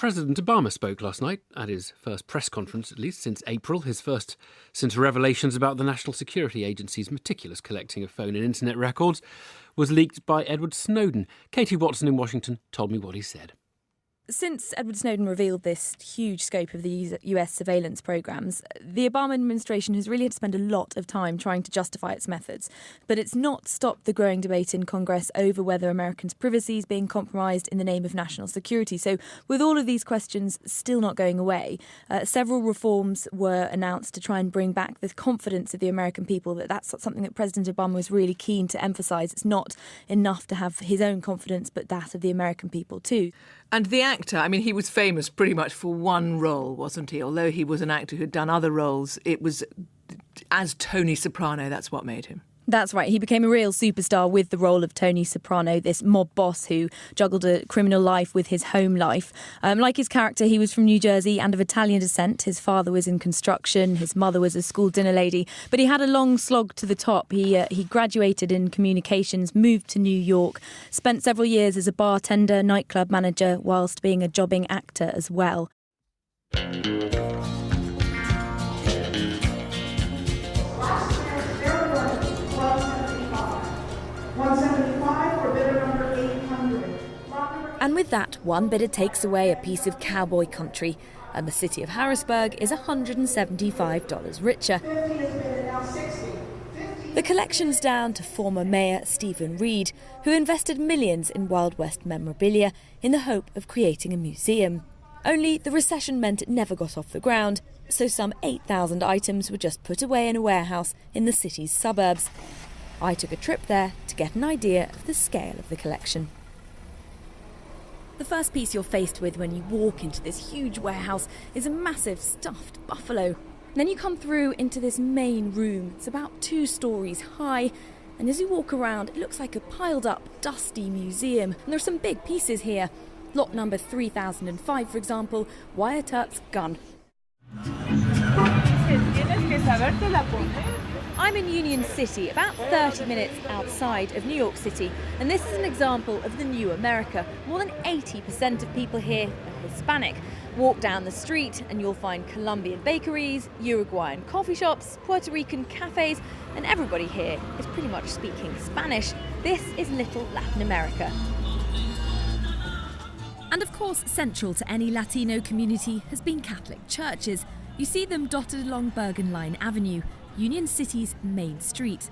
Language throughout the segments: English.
President Obama spoke last night, at his first press conference at least since April, his first since revelations about the National Security Agency's meticulous collecting of phone and internet records was leaked by Edward Snowden. Katy Watson in Washington told me what he said. Since Edward Snowden revealed this huge scope of the US surveillance programmes, the Obama administration has really had to spend a lot of time trying to justify its methods. But it's not stopped the growing debate in Congress over whether Americans' privacy is being compromised in the name of national security. So with all of these questions still not going away, several reforms were announced to try and bring back the confidence of the American people that that's something that President Obama was really keen to emphasise. It's not enough to have his own confidence, but that of the American people too. And the actor, I mean, he was famous pretty much for one role, wasn't he? Although he was an actor who'd done other roles, it was as Tony Soprano, that's what made him. That's right. He became a real superstar with the role of Tony Soprano, this mob boss who juggled a criminal life with his home life. Like his character, he was from New Jersey and of Italian descent. His father was in construction. His mother was a school dinner lady. But he had a long slog to the top. He graduated in communications, moved to New York, spent several years as a bartender, nightclub manager, whilst being a jobbing actor as well. And with that, one bidder takes away a piece of cowboy country, and the city of Harrisburg is $175 richer. The collection's down to former Mayor Stephen Reed, who invested millions in Wild West memorabilia in the hope of creating a museum. Only the recession meant it never got off the ground, so some 8,000 items were just put away in a warehouse in the city's suburbs. I took a trip there to get an idea of the scale of the collection. The first piece you're faced with when you walk into this huge warehouse is a massive stuffed buffalo. Then you come through into this main room. It's about 2 stories high, and as you walk around, it looks like a piled up, dusty museum. And there are some big pieces here. Lot number 3005, for example, Wyatt Earp's gun. I'm in Union City, about 30 minutes outside of New York City, and this is an example of the new America. More than 80% of people here are Hispanic. Walk down the street and you'll find Colombian bakeries, Uruguayan coffee shops, Puerto Rican cafes, and everybody here is pretty much speaking Spanish. This is little Latin America. And of course, central to any Latino community has been Catholic churches. You see them dotted along Bergen Line Avenue, Union City's main street.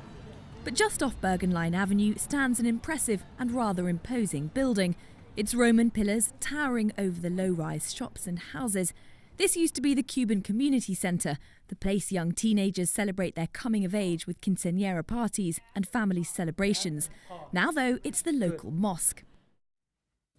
But just off Bergen Line Avenue stands an impressive and rather imposing building. Its Roman pillars towering over the low-rise shops and houses. This used to be the Cuban Community Centre, the place young teenagers celebrate their coming of age with quinceañera parties and family celebrations. Now, though, it's the local mosque.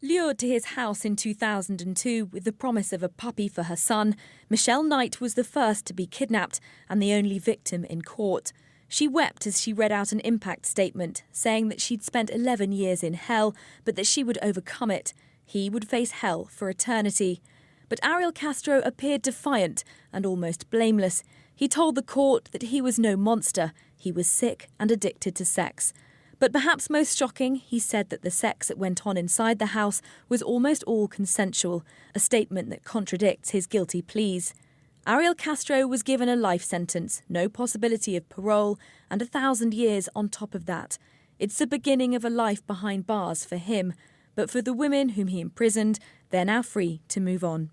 Lured to his house in 2002 with the promise of a puppy for her son, Michelle Knight was the first to be kidnapped and the only victim in court. She wept as she read out an impact statement, saying that she'd spent 11 years in hell, but that she would overcome it. He would face hell for eternity. But Ariel Castro appeared defiant and almost blameless. He told the court that he was no monster. He was sick and addicted to sex. But perhaps most shocking, he said that the sex that went on inside the house was almost all consensual, a statement that contradicts his guilty pleas. Ariel Castro was given a life sentence, no possibility of parole, and 1,000 years on top of that. It's the beginning of a life behind bars for him, but for the women whom he imprisoned, they're now free to move on.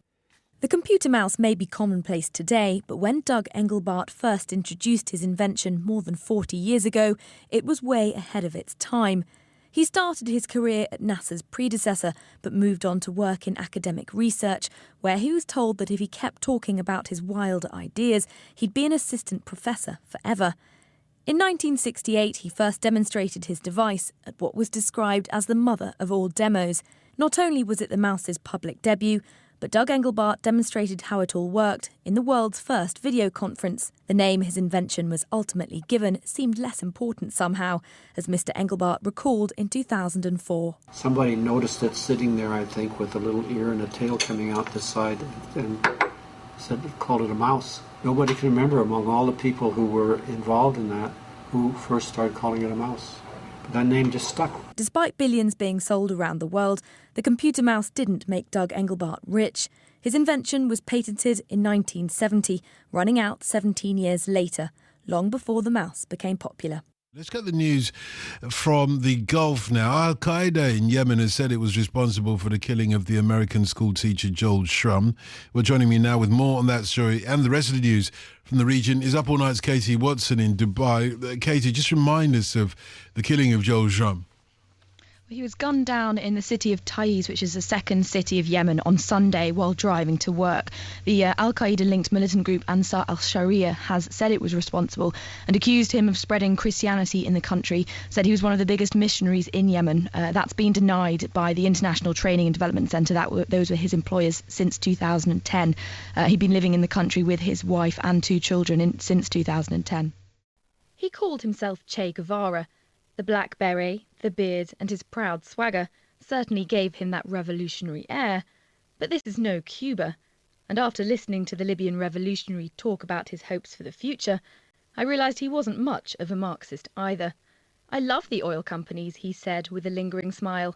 The computer mouse may be commonplace today, but when Doug Engelbart first introduced his invention more than 40 years ago, it was way ahead of its time. He started his career at NASA's predecessor, but moved on to work in academic research, where he was told that if he kept talking about his wild ideas, he'd be an assistant professor forever. In 1968, he first demonstrated his device at what was described as the mother of all demos. Not only was it the mouse's public debut, but Doug Engelbart demonstrated how it all worked in the world's first video conference. The name his invention was ultimately given seemed less important somehow, as Mr. Engelbart recalled in 2004. Somebody noticed it sitting there, I think, with a little ear and a tail coming out the side, and called it a mouse. Nobody can remember among all the people who were involved in that who first started calling it a mouse. that name just stuck. Despite billions being sold around the world, the computer mouse didn't make Doug Engelbart rich. His invention was patented in 1970, running out 17 years later, long before the mouse became popular. Let's get the news from the Gulf now. Al-Qaeda in Yemen has said it was responsible for the killing of the American school teacher Joel Shrum. Well, joining me now with more on that story and the rest of the news from the region is Up All Night's Katy Watson in Dubai. Katy, just remind us of the killing of Joel Shrum. He was gunned down in the city of Taiz, which is the second city of Yemen, on Sunday while driving to work. The Al-Qaeda-linked militant group Ansar al-Sharia has said it was responsible and accused him of spreading Christianity in the country, said he was one of the biggest missionaries in Yemen. That's been denied by the International Training and Development Centre. Those were his employers since 2010. He'd been living in the country with his wife and 2 children since 2010. He called himself Che Guevara. The black beret, the beard and his proud swagger certainly gave him that revolutionary air. But this is no Cuba, and after listening to the Libyan revolutionary talk about his hopes for the future, I realised he wasn't much of a Marxist either. I love the oil companies, he said with a lingering smile.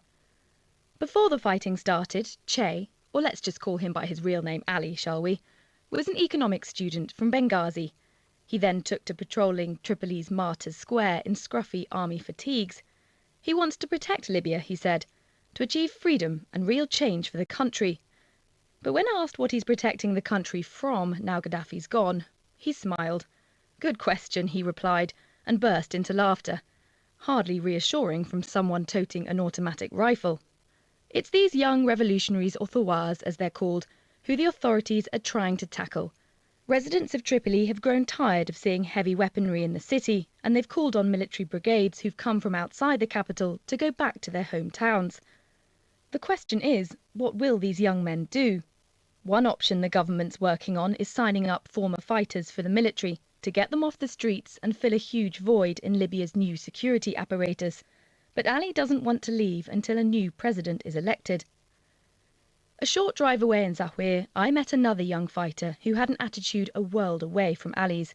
Before the fighting started, Che, or let's just call him by his real name Ali, shall we, was an economics student from Benghazi. He then took to patrolling Tripoli's Martyrs Square in scruffy army fatigues. He wants to protect Libya, he said, to achieve freedom and real change for the country. But when asked what he's protecting the country from now Gaddafi's gone, he smiled. Good question, he replied, and burst into laughter. Hardly reassuring from someone toting an automatic rifle. It's these young revolutionaries, or Thawars as they're called, who the authorities are trying to tackle. Residents of Tripoli have grown tired of seeing heavy weaponry in the city, and they've called on military brigades who've come from outside the capital to go back to their hometowns. The question is, what will these young men do? One option the government's working on is signing up former fighters for the military to get them off the streets and fill a huge void in Libya's new security apparatus. But Ali doesn't want to leave until a new president is elected. A short drive away in Zawiya, I met another young fighter who had an attitude a world away from Ali's.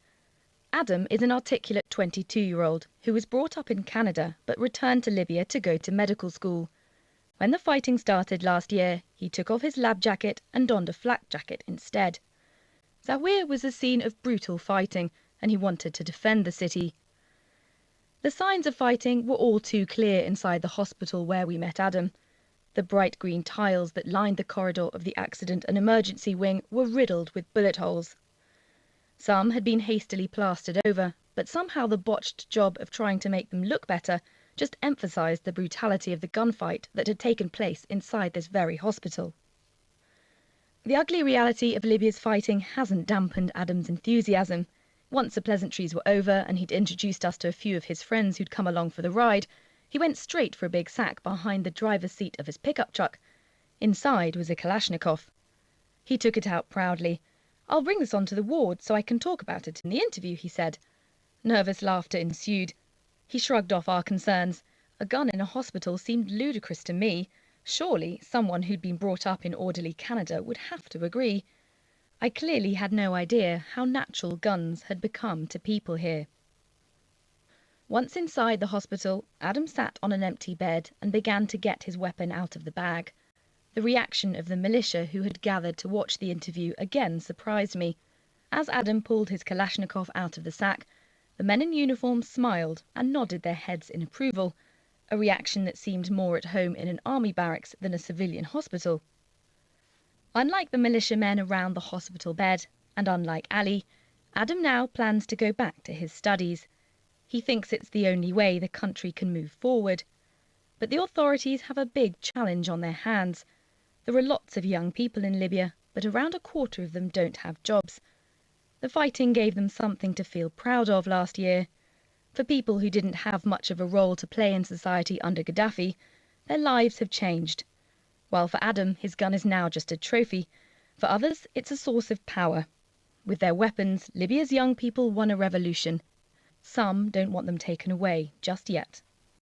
Adam is an articulate 22-year-old who was brought up in Canada but returned to Libya to go to medical school. When the fighting started last year, he took off his lab jacket and donned a flak jacket instead. Zawiya was a scene of brutal fighting, and he wanted to defend the city. The signs of fighting were all too clear inside the hospital where we met Adam. The bright green tiles that lined the corridor of the accident and emergency wing were riddled with bullet holes. Some had been hastily plastered over, but somehow the botched job of trying to make them look better just emphasised the brutality of the gunfight that had taken place inside this very hospital. The ugly reality of Libya's fighting hasn't dampened Adam's enthusiasm. Once the pleasantries were over and he'd introduced us to a few of his friends who'd come along for the ride, he went straight for a big sack behind the driver's seat of his pickup truck. Inside was a Kalashnikov. He took it out proudly. "I'll bring this onto the ward so I can talk about it in the interview," he said. Nervous laughter ensued. He shrugged off our concerns. A gun in a hospital seemed ludicrous to me. Surely someone who'd been brought up in orderly Canada would have to agree. I clearly had no idea how natural guns had become to people here. Once inside the hospital, Adam sat on an empty bed and began to get his weapon out of the bag. The reaction of the militia who had gathered to watch the interview again surprised me. As Adam pulled his Kalashnikov out of the sack, the men in uniform smiled and nodded their heads in approval, a reaction that seemed more at home in an army barracks than a civilian hospital. Unlike the militiamen around the hospital bed, and unlike Ali, Adam now plans to go back to his studies. He thinks it's the only way the country can move forward. But the authorities have a big challenge on their hands. There are lots of young people in Libya, but around a quarter of them don't have jobs. The fighting gave them something to feel proud of last year. For people who didn't have much of a role to play in society under Gaddafi, their lives have changed. While for Adam, his gun is now just a trophy. For others, it's a source of power. With their weapons, Libya's young people won a revolution. Some don't want them taken away just yet.